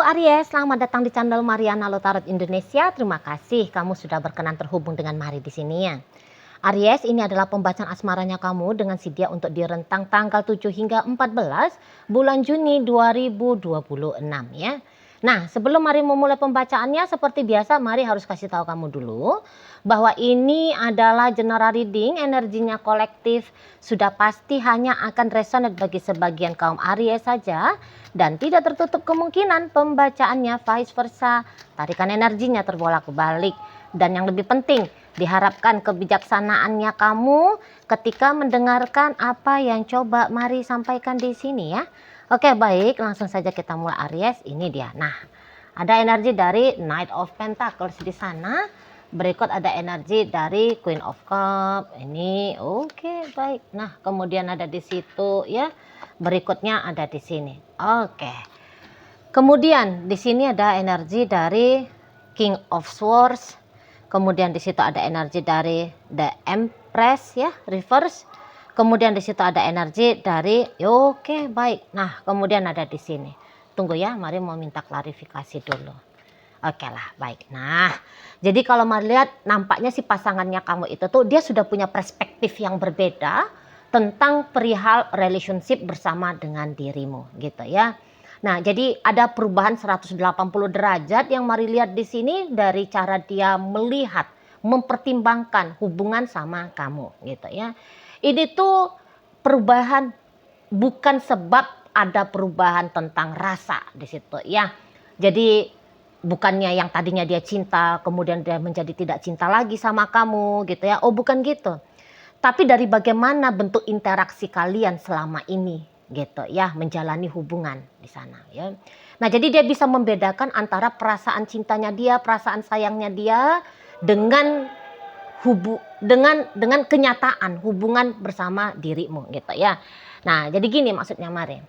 Aries, selamat datang di channel Mariana Lotarot Indonesia. Terima kasih kamu sudah berkenan terhubung dengan Mari di sini ya. Aries, ini adalah pembacaan asmaranya kamu dengan si dia untuk direntang tanggal 7 hingga 14 bulan Juni 2026 ya. Nah, sebelum Mari memulai pembacaannya, seperti biasa Mari harus kasih tahu kamu dulu bahwa ini adalah general reading, energinya kolektif, sudah pasti hanya akan resonate bagi sebagian kaum Aries saja dan tidak tertutup kemungkinan pembacaannya vice versa, tarikan energinya terbolak-balik. Dan yang lebih penting, diharapkan kebijaksanaannya kamu ketika mendengarkan apa yang coba Mari sampaikan di sini ya. Oke, baik, langsung saja kita mulai Aries. Ini dia. Nah, ada energi dari Knight of Pentacles di sana. Berikut ada energi dari Queen of Cup. Ini oke, baik. Nah, kemudian ada di situ ya. Berikutnya ada di sini. Oke. Kemudian di sini ada energi dari King of Swords. Kemudian di situ ada energi dari The Empress ya, reverse. Kemudian di situ ada energi dari oke, baik. Nah, kemudian ada di sini. Tunggu ya, Mari mau minta klarifikasi dulu. Oke lah, baik. Nah, jadi kalau Mari lihat nampaknya si pasangannya kamu itu tuh dia sudah punya perspektif yang berbeda tentang perihal relationship bersama dengan dirimu gitu ya. Nah, jadi ada perubahan 180 derajat yang Mari lihat di sini dari cara dia melihat, mempertimbangkan hubungan sama kamu gitu ya. Ini tuh perubahan bukan sebab ada perubahan tentang rasa di situ ya. Jadi bukannya yang tadinya dia cinta kemudian dia menjadi tidak cinta lagi sama kamu gitu ya. Oh, bukan gitu. Tapi dari bagaimana bentuk interaksi kalian selama ini gitu ya, menjalani hubungan di sana ya. Nah, jadi dia bisa membedakan antara perasaan cintanya dia, perasaan sayangnya dia dengan dengan kenyataan hubungan bersama dirimu gitu ya. Nah, jadi gini maksudnya Mari.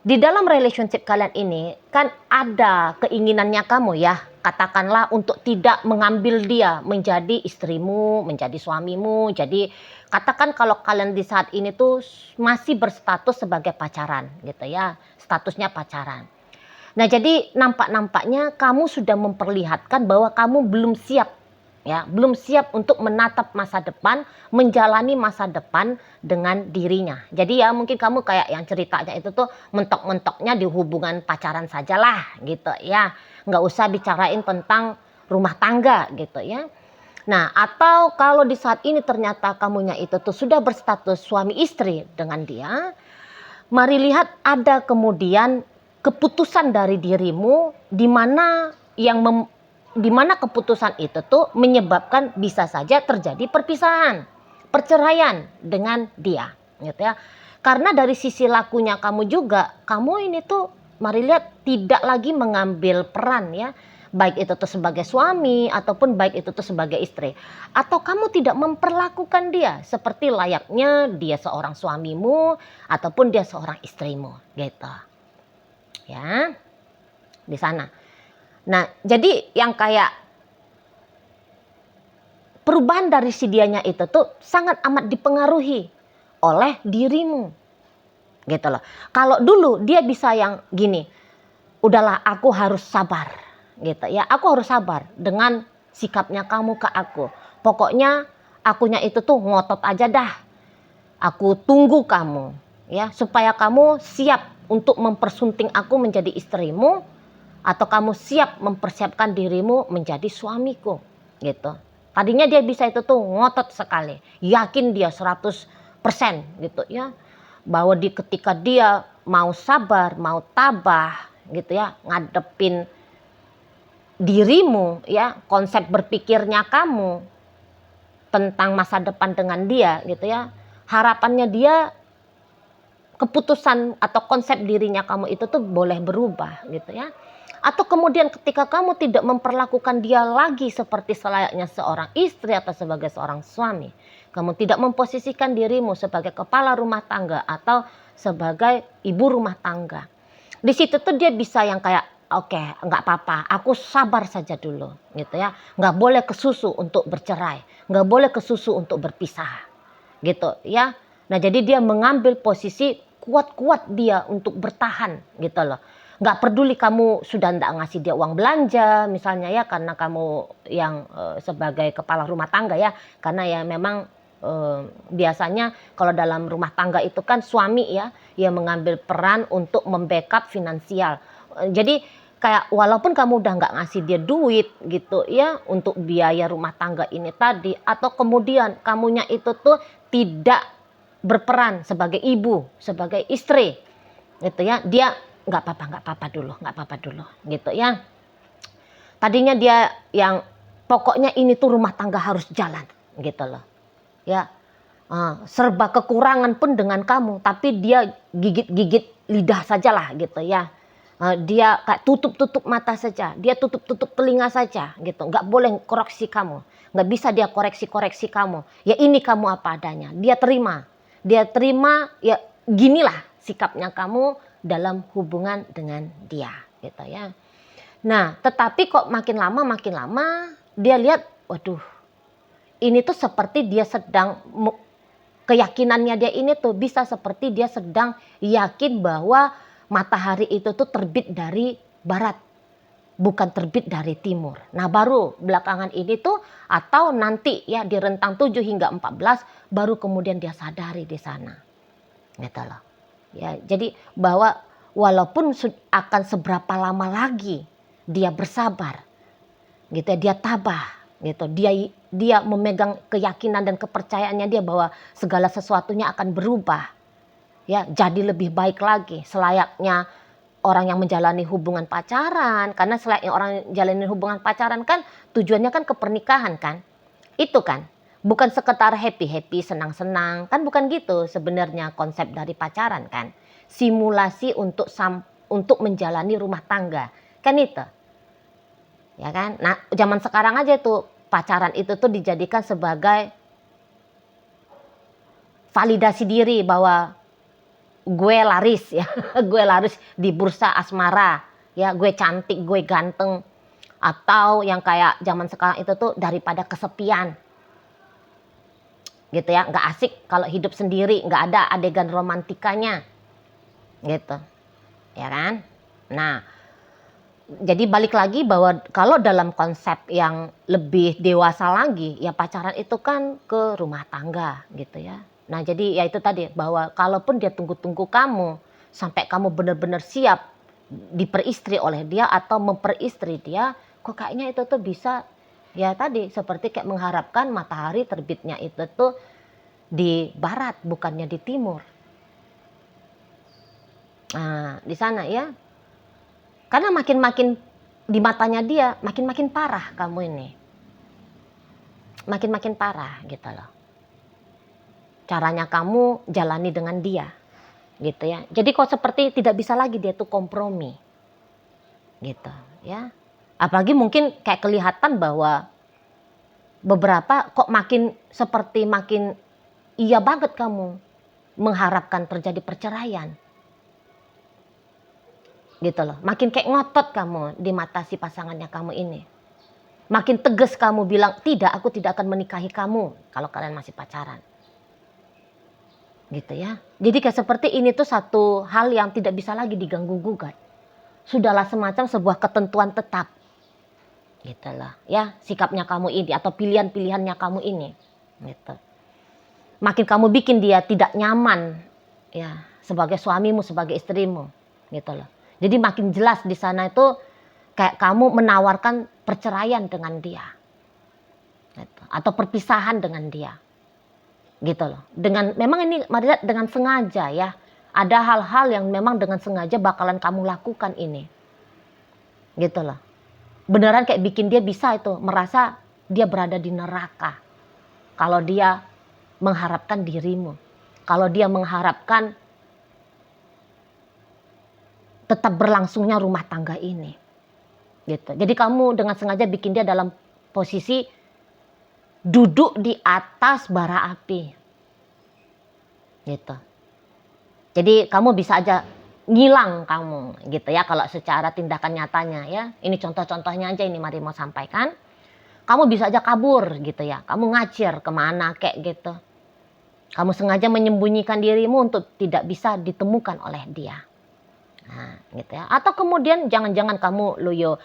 Di dalam relationship kalian ini kan ada keinginannya kamu ya, katakanlah untuk tidak mengambil dia menjadi istrimu, menjadi suamimu. Jadi katakan kalau kalian di saat ini tuh masih berstatus sebagai pacaran gitu ya, statusnya pacaran. Nah, jadi nampaknya kamu sudah memperlihatkan bahwa kamu belum siap ya, belum siap untuk menatap masa depan, menjalani masa depan dengan dirinya. Jadi ya mungkin kamu kayak yang ceritanya itu tuh mentok-mentoknya di hubungan pacaran sajalah gitu ya. Nggak usah bicarain tentang rumah tangga gitu ya. Nah, atau kalau di saat ini ternyata kamunya itu tuh sudah berstatus suami istri dengan dia, Mari lihat ada kemudian keputusan dari dirimu di mana di mana keputusan itu tuh menyebabkan bisa saja terjadi perpisahan, perceraian dengan dia, gitu ya. Karena dari sisi lakunya kamu juga, kamu ini tuh Mari lihat tidak lagi mengambil peran ya, baik itu tuh sebagai suami ataupun baik itu tuh sebagai istri, atau kamu tidak memperlakukan dia seperti layaknya dia seorang suamimu ataupun dia seorang istrimu, gitu, ya, di sana. Nah, jadi yang kayak perubahan dari si dianya itu tuh sangat amat dipengaruhi oleh dirimu. Gitu loh. Kalau dulu dia bisa yang gini, udahlah aku harus sabar gitu ya. Aku harus sabar dengan sikapnya kamu ke aku. Pokoknya akunya itu tuh ngotot aja dah. Aku tunggu kamu ya supaya kamu siap untuk mempersunting aku menjadi istrimu. Atau kamu siap mempersiapkan dirimu menjadi suamiku gitu. Tadinya dia bisa itu tuh ngotot sekali, yakin dia 100% gitu ya, bahwa ketika dia mau sabar, mau tabah gitu ya, ngadepin dirimu ya, konsep berpikirnya kamu tentang masa depan dengan dia gitu ya, harapannya dia, keputusan atau konsep dirinya kamu itu tuh boleh berubah gitu ya. Atau kemudian ketika kamu tidak memperlakukan dia lagi seperti selayaknya seorang istri atau sebagai seorang suami. Kamu tidak memposisikan dirimu sebagai kepala rumah tangga atau sebagai ibu rumah tangga. Di situ tuh dia bisa yang kayak oke, nggak apa-apa, aku sabar saja dulu gitu ya. Nggak boleh kesusu untuk bercerai, nggak boleh kesusu untuk berpisah gitu ya. Nah, jadi dia mengambil posisi kuat-kuat dia untuk bertahan gitu loh. Nggak peduli kamu sudah nggak ngasih dia uang belanja misalnya ya, karena kamu yang sebagai kepala rumah tangga ya, karena ya memang biasanya kalau dalam rumah tangga itu kan suami ya yang mengambil peran untuk membackup finansial. Jadi kayak walaupun kamu udah nggak ngasih dia duit gitu ya untuk biaya rumah tangga ini tadi, atau kemudian kamunya itu tuh tidak berperan sebagai ibu, sebagai istri gitu ya, dia nggak apa-apa dulu gitu ya. Tadinya dia yang pokoknya ini tuh rumah tangga harus jalan gitu loh ya. Serba kekurangan pun dengan kamu, tapi dia gigit-gigit lidah sajalah gitu ya. Dia kayak tutup-tutup mata saja, dia tutup-tutup telinga saja gitu, nggak boleh koreksi kamu, nggak bisa dia koreksi-koreksi kamu. Ya ini kamu apa adanya, dia terima ya, ginilah sikapnya kamu dalam hubungan dengan dia gitu ya. Nah, tetapi kok makin lama dia lihat, waduh, ini tuh seperti dia sedang, keyakinannya dia ini tuh bisa seperti dia sedang yakin bahwa matahari itu tuh terbit dari barat, bukan terbit dari timur. Nah, baru belakangan ini tuh, atau nanti ya di rentang 7 hingga 14 baru kemudian dia sadari di sana. Gitu loh. Ya, jadi bahwa walaupun akan seberapa lama lagi dia bersabar, gitu ya, dia tabah, gitu, dia memegang keyakinan dan kepercayaannya dia bahwa segala sesuatunya akan berubah, ya, jadi lebih baik lagi selayaknya orang yang menjalani hubungan pacaran. Karena selayaknya orang yang menjalani hubungan pacaran kan tujuannya kan ke pernikahan kan, itu kan. Bukan sekedar happy-happy, senang-senang. Kan bukan gitu sebenarnya konsep dari pacaran kan. Simulasi untuk menjalani rumah tangga. Kan itu. Ya kan? Nah, zaman sekarang aja tuh pacaran itu tuh dijadikan sebagai validasi diri bahwa gue laris ya. Gue laris di bursa asmara. Ya, gue cantik, gue ganteng. Atau yang kayak zaman sekarang itu tuh daripada kesepian. Gitu ya, nggak asik kalau hidup sendiri, nggak ada adegan romantikanya gitu ya kan. Nah, jadi balik lagi bahwa kalau dalam konsep yang lebih dewasa lagi ya, pacaran itu kan ke rumah tangga gitu ya. Nah, jadi ya itu tadi, bahwa kalaupun dia tunggu-tunggu kamu sampai kamu benar-benar siap diperistri oleh dia atau memperistri dia, kok kayaknya itu tuh bisa ya tadi seperti kayak mengharapkan matahari terbitnya itu tuh di barat bukannya di timur. Nah, di sana ya. Karena makin-makin di matanya dia makin-makin parah kamu ini. Makin-makin parah gitu loh. Caranya kamu jalani dengan dia. Gitu ya. Jadi kok seperti tidak bisa lagi dia tuh kompromi. Gitu ya. Apalagi mungkin kayak kelihatan bahwa beberapa kok makin iya banget kamu mengharapkan terjadi perceraian. Gitu loh. Makin kayak ngotot kamu di mata si pasangannya kamu ini. Makin tegas kamu bilang, tidak, aku tidak akan menikahi kamu kalau kalian masih pacaran. Gitu ya. Jadi kayak seperti ini tuh satu hal yang tidak bisa lagi diganggu gugat. Sudahlah semacam sebuah ketentuan tetap. Gitu loh. Ya, sikapnya kamu ini atau pilihan-pilihannya kamu ini. Gitu. Makin kamu bikin dia tidak nyaman ya sebagai suamimu, sebagai istrimu. Gitu loh. Jadi makin jelas di sana itu kayak kamu menawarkan perceraian dengan dia. Gitu. Atau perpisahan dengan dia. Gitu loh. Memang ini Maria dengan sengaja ya. Ada hal-hal yang memang dengan sengaja bakalan kamu lakukan ini. Gitu loh. Beneran kayak bikin dia bisa itu merasa dia berada di neraka. Kalau dia mengharapkan dirimu. Kalau dia mengharapkan tetap berlangsungnya rumah tangga ini. Gitu. Jadi kamu dengan sengaja bikin dia dalam posisi duduk di atas bara api. Gitu. Jadi kamu bisa aja ngilang kamu gitu ya kalau secara tindakan nyatanya ya. Ini contoh-contohnya aja ini mari mau sampaikan. Kamu bisa aja kabur gitu ya. Kamu ngacir kemana kayak gitu. Kamu sengaja menyembunyikan dirimu untuk tidak bisa ditemukan oleh dia. Nah, gitu ya. Atau kemudian jangan-jangan kamu loyo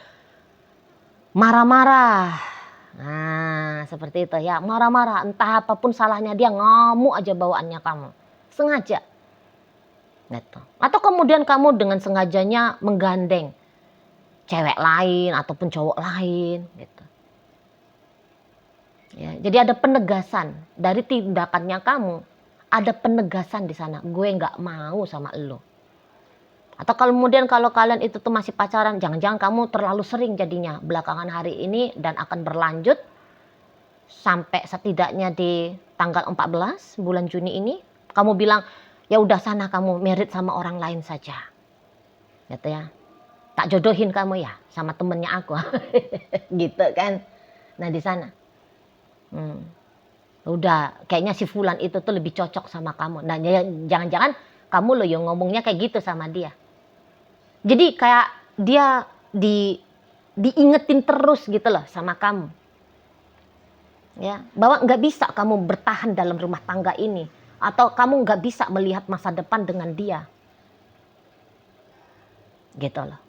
marah-marah. Nah, seperti itu ya, marah-marah, entah apapun salahnya dia, ngamuk aja bawaannya kamu. Sengaja. Gitu. Atau kemudian kamu dengan sengajanya menggandeng cewek lain ataupun cowok lain gitu. Ya, jadi ada penegasan dari tindakannya kamu, ada penegasan di sana. Gue nggak mau sama lo. Atau kemudian kalau kalian itu tuh masih pacaran, jangan-jangan kamu terlalu sering jadinya belakangan hari ini dan akan berlanjut sampai setidaknya di tanggal 14 bulan Juni ini, kamu bilang, ya udah sana kamu merit sama orang lain saja. Gitu ya. Tak jodohin kamu ya sama temennya aku. Gitu kan. Nah di sana. Udah kayaknya si Fulan itu tuh lebih cocok sama kamu. Nah jangan-jangan kamu loh yang ngomongnya kayak gitu sama dia. Jadi kayak dia diingetin terus gitu loh sama kamu. Ya, bahwa nggak bisa kamu bertahan dalam rumah tangga ini. Atau kamu nggak bisa melihat masa depan dengan dia. Gitu loh.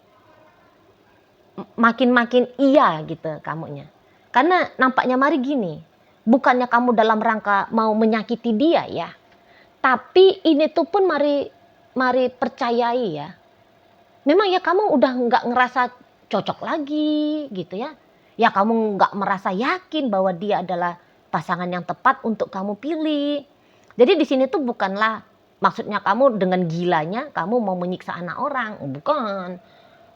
Makin-makin iya gitu kamunya. Karena nampaknya Mari gini. Bukannya kamu dalam rangka mau menyakiti dia ya. Tapi ini tuh pun Mari percayai ya. Memang ya kamu udah nggak ngerasa cocok lagi gitu ya. Ya kamu nggak merasa yakin bahwa dia adalah pasangan yang tepat untuk kamu pilih. Jadi di sini tuh bukanlah maksudnya kamu dengan gilanya kamu mau menyiksa anak orang. Bukan.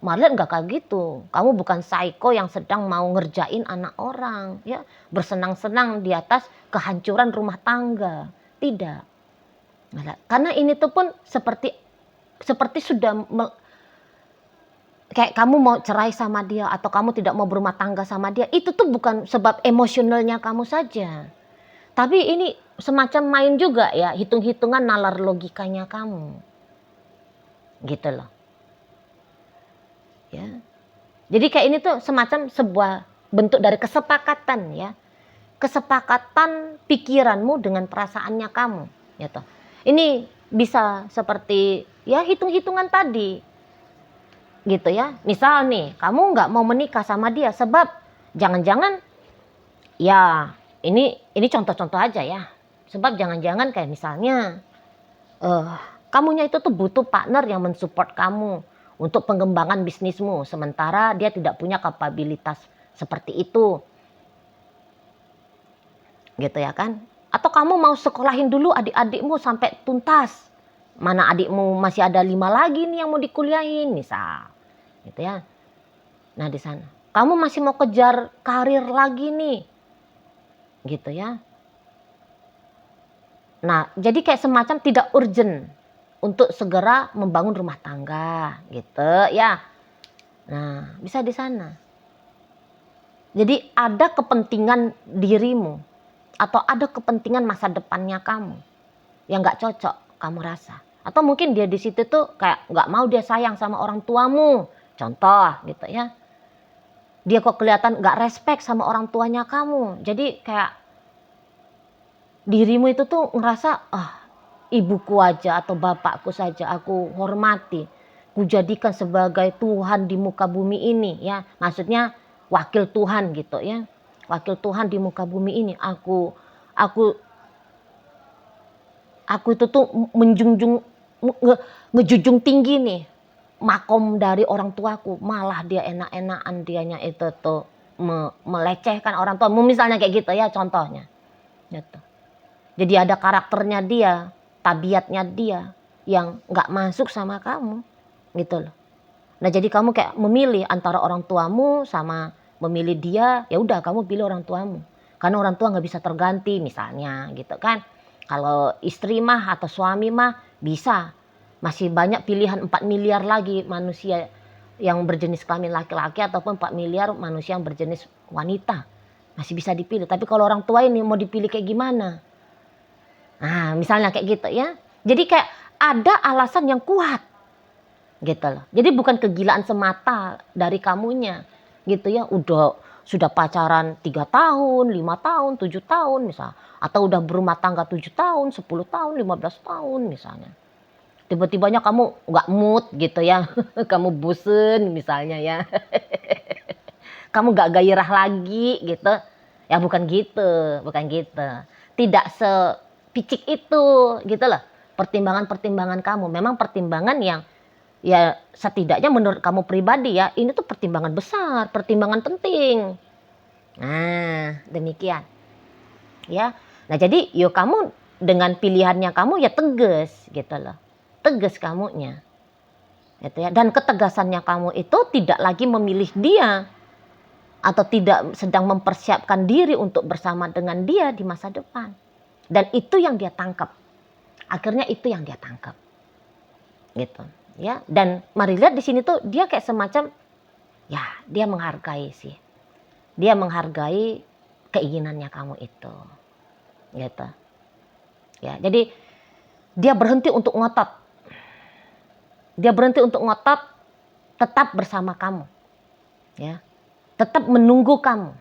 Marlian nggak kayak gitu. Kamu bukan psycho yang sedang mau ngerjain anak orang. Ya bersenang-senang di atas kehancuran rumah tangga. Tidak. Karena ini tuh pun seperti sudah kayak kamu mau cerai sama dia atau kamu tidak mau berumah tangga sama dia, itu tuh bukan sebab emosionalnya kamu saja. Tapi ini semacam main juga ya, hitung-hitungan nalar logikanya kamu. Gitu loh. Ya. Jadi kayak ini tuh semacam sebuah bentuk dari kesepakatan ya. Kesepakatan pikiranmu dengan perasaannya kamu, gitu. Ini bisa seperti ya hitung-hitungan tadi. Gitu ya. Misal nih, kamu nggak mau menikah sama dia sebab jangan-jangan ya ini contoh-contoh aja ya. Sebab jangan-jangan kayak misalnya kamunya itu tuh butuh partner yang mensupport kamu untuk pengembangan bisnismu sementara dia tidak punya kapabilitas seperti itu. Gitu ya kan? Atau kamu mau sekolahin dulu adik-adikmu sampai tuntas. Mana adikmu masih ada 5 lagi nih yang mau dikuliahin misal. Gitu ya. Nah di sana. Kamu masih mau kejar karir lagi nih. Gitu ya. Nah jadi kayak semacam tidak urgent untuk segera membangun rumah tangga. Gitu ya. Nah bisa di sana. Jadi ada kepentingan dirimu. Atau ada kepentingan masa depannya kamu. Yang gak cocok kamu rasa. Atau mungkin dia di situ tuh kayak gak mau dia sayang sama orang tuamu. Contoh gitu ya. Dia kok kelihatan gak respect sama orang tuanya kamu. Jadi kayak dirimu itu tuh ngerasa ibuku aja atau bapakku saja aku hormati. Kujadikan sebagai Tuhan di muka bumi ini ya. Maksudnya wakil Tuhan gitu ya. Wakil Tuhan di muka bumi ini. Aku itu tuh ngejunjung tinggi nih makom dari orang tuaku, malah dia enak-enakan dianya itu tuh melecehkan orang tua, misalnya kayak gitu ya contohnya. Gitu. Jadi ada karakternya dia, tabiatnya dia yang nggak masuk sama kamu, gitu loh. Nah jadi kamu kayak memilih antara orang tuamu sama memilih dia, ya udah kamu pilih orang tuamu, karena orang tua nggak bisa terganti misalnya, gitu kan. Kalau istri mah atau suami mah bisa. Masih banyak pilihan 4 miliar lagi manusia yang berjenis kelamin laki-laki ataupun 4 miliar manusia yang berjenis wanita. Masih bisa dipilih. Tapi kalau orang tua ini mau dipilih kayak gimana? Nah misalnya kayak gitu ya. Jadi kayak ada alasan yang kuat. Gitu loh. Jadi bukan kegilaan semata dari kamunya. Gitu ya. Sudah pacaran 3 tahun, 5 tahun, 7 tahun misalnya. Atau udah berumah tangga 7 tahun, 10 tahun, 15 tahun misalnya. tiba-tibanya kamu nggak mood gitu ya, kamu bosen misalnya ya, kamu nggak gairah lagi gitu, ya bukan gitu, bukan gitu. Tidak sepicik itu gitu loh. Pertimbangan-pertimbangan kamu memang pertimbangan yang ya setidaknya menurut kamu pribadi ya, ini tuh pertimbangan besar, pertimbangan penting. Nah, demikian ya. Nah, jadi yo kamu dengan pilihannya kamu ya tegas gitu loh. Tegas kamunya. Gitu ya. Dan ketegasannya kamu itu tidak lagi memilih dia atau tidak sedang mempersiapkan diri untuk bersama dengan dia di masa depan. Dan itu yang dia tangkap. Akhirnya itu yang dia tangkap. Gitu, ya. Dan mari lihat di sini tuh dia kayak semacam ya, dia menghargai sih. Dia menghargai keinginannya kamu itu. Gitu. Ya, jadi dia berhenti untuk ngotot. Dia berhenti untuk ngotot tetap bersama kamu. Ya. Tetap menunggu kamu.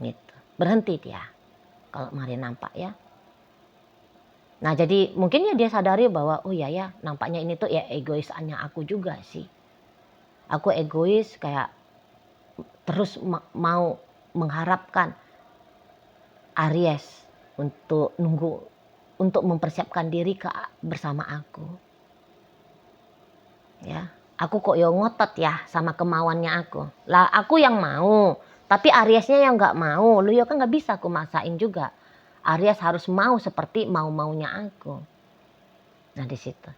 Gitu. Berhenti dia. Kalau mari nampak ya. Nah, jadi mungkin ya dia sadari bahwa oh ya ya, nampaknya ini tuh ya egoisannya aku juga sih. Aku egois kayak terus mau mengharapkan Aries untuk nunggu, untuk mempersiapkan diri bersama aku. Ya, aku kok ya ngotot ya sama kemauannya aku. Lah aku yang mau, tapi Ariesnya yang nggak mau. Lu ya kan nggak bisa aku maksain juga. Aries harus mau seperti mau-maunya aku. Nah di situ.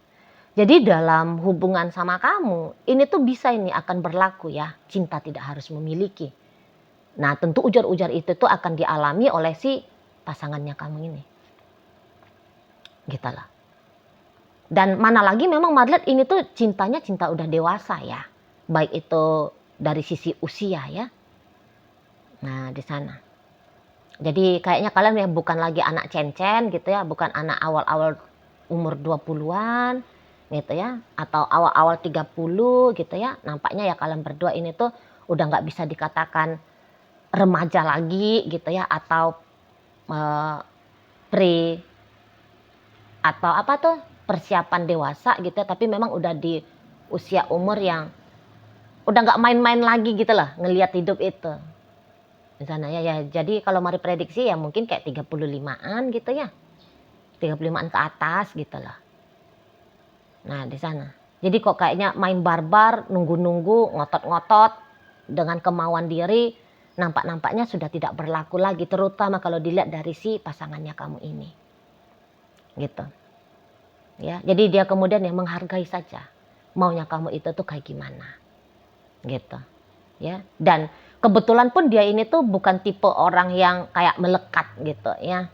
Jadi dalam hubungan sama kamu, ini tuh bisa ini akan berlaku ya. Cinta tidak harus memiliki. Nah tentu ujar-ujar itu tuh akan dialami oleh si pasangannya kamu ini. Gitu lah. Dan mana lagi memang Madlet ini tuh cintanya cinta udah dewasa ya. Baik itu dari sisi usia ya. Nah di sana. Jadi kayaknya kalian ya bukan lagi anak cencen gitu ya. Bukan anak awal-awal umur 20-an gitu ya. Atau awal-awal 30 gitu ya. Nampaknya ya kalian berdua ini tuh udah gak bisa dikatakan remaja lagi gitu ya. Atau pre atau apa tuh persiapan dewasa gitu ya, tapi memang udah di usia umur yang udah nggak main-main lagi gitu lah ngelihat hidup itu di sana ya. Ya jadi kalau mari prediksi ya mungkin kayak 35-an gitu ya, 35-an ke atas gitu lah. Nah di sana jadi kok kayaknya main barbar, nunggu-nunggu, ngotot-ngotot dengan kemauan diri, nampaknya sudah tidak berlaku lagi, terutama kalau dilihat dari si pasangannya kamu ini gitu. Ya, jadi dia kemudian yang menghargai saja maunya kamu itu tuh kayak gimana, gitu, ya. Dan kebetulan pun dia ini tuh bukan tipe orang yang kayak melekat gitu, ya.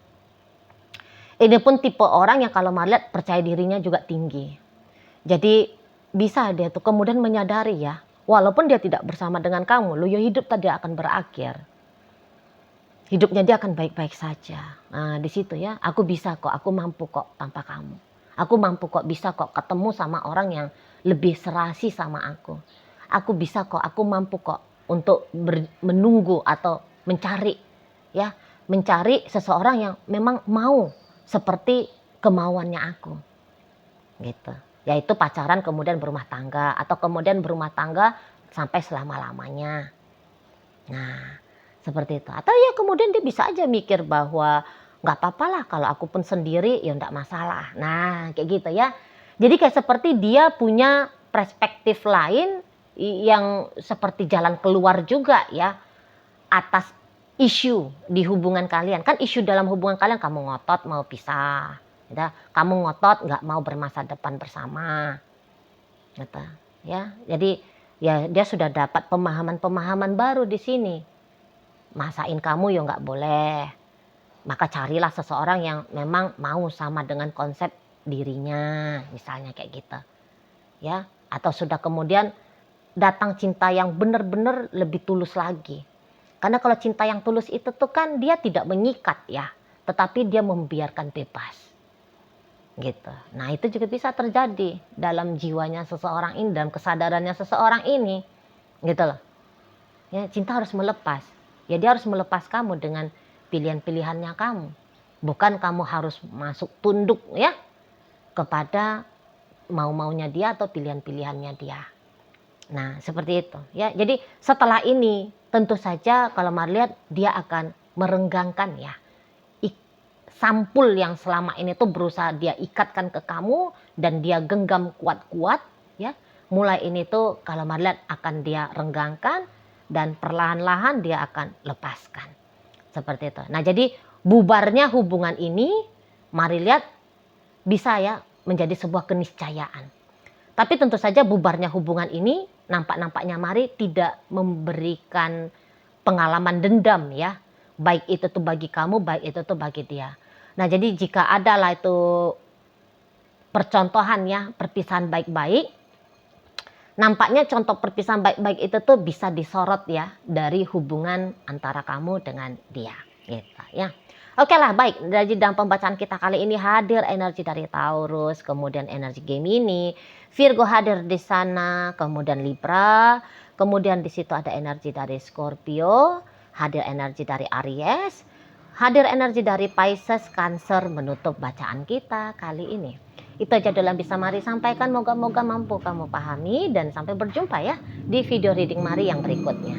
Ini pun tipe orang yang kalau melihat percaya dirinya juga tinggi. Jadi bisa dia tuh kemudian menyadari ya, walaupun dia tidak bersama dengan kamu, lo ya hidup tadi akan berakhir. Hidupnya dia akan baik-baik saja. Nah, di situ ya, aku bisa kok, aku mampu kok tanpa kamu. Aku mampu kok, bisa kok ketemu sama orang yang lebih serasi sama aku. Aku bisa kok, aku mampu kok untuk menunggu atau mencari ya, mencari seseorang yang memang mau seperti kemauannya aku. Gitu. Yaitu pacaran kemudian berumah tangga atau kemudian berumah tangga sampai selama-lamanya. Nah, seperti itu. Atau ya kemudian dia bisa aja mikir bahwa nggak apa-apa lah kalau aku pun sendiri ya nggak masalah. Nah kayak gitu ya. Jadi kayak seperti dia punya perspektif lain yang seperti jalan keluar juga ya atas isu di hubungan kalian. Kan isu dalam hubungan kalian kamu ngotot mau pisah. Ya, kamu ngotot nggak mau bermasa depan bersama. Gitu, ya. Jadi ya dia sudah dapat pemahaman-pemahaman baru di sini. Masain kamu ya nggak boleh. Maka carilah seseorang yang memang mau sama dengan konsep dirinya, misalnya kayak gitu. Ya, atau sudah kemudian datang cinta yang benar-benar lebih tulus lagi. Karena kalau cinta yang tulus itu tuh kan dia tidak mengikat ya, tetapi dia membiarkan bebas. Gitu. Nah, itu juga bisa terjadi dalam jiwanya seseorang ini, dalam kesadarannya seseorang ini. Gitu loh. Ya, cinta harus melepas. Ya dia harus melepas kamu dengan pilihan-pilihannya kamu. Bukan kamu harus masuk tunduk ya kepada mau-maunya dia atau pilihan-pilihannya dia. Nah, seperti itu ya. Jadi setelah ini tentu saja kalau Mari lihat dia akan merenggangkan ya sampul yang selama ini tuh berusaha dia ikatkan ke kamu dan dia genggam kuat-kuat ya. Mulai ini tuh kalau Mari lihat akan dia renggangkan dan perlahan-lahan dia akan lepaskan. Seperti itu. Nah, jadi bubarnya hubungan ini Mari lihat bisa ya menjadi sebuah keniscayaan. Tapi tentu saja bubarnya hubungan ini nampaknya Mari tidak memberikan pengalaman dendam ya. Baik itu tuh bagi kamu, baik itu tuh bagi dia. Nah, jadi jika adalah itu percontohan ya, perpisahan baik-baik, nampaknya contoh perpisahan baik-baik itu tuh bisa disorot ya dari hubungan antara kamu dengan dia gitu ya. Oke lah, baik. Dari dalam pembacaan kita kali ini hadir energi dari Taurus, kemudian energi Gemini, Virgo hadir di sana, kemudian Libra, kemudian di situ ada energi dari Scorpio, hadir energi dari Aries, hadir energi dari Pisces, Cancer menutup bacaan kita kali ini. Itu aja dulu yang bisa Mari sampaikan, moga-moga mampu kamu pahami dan sampai berjumpa ya di video reading Mari yang berikutnya.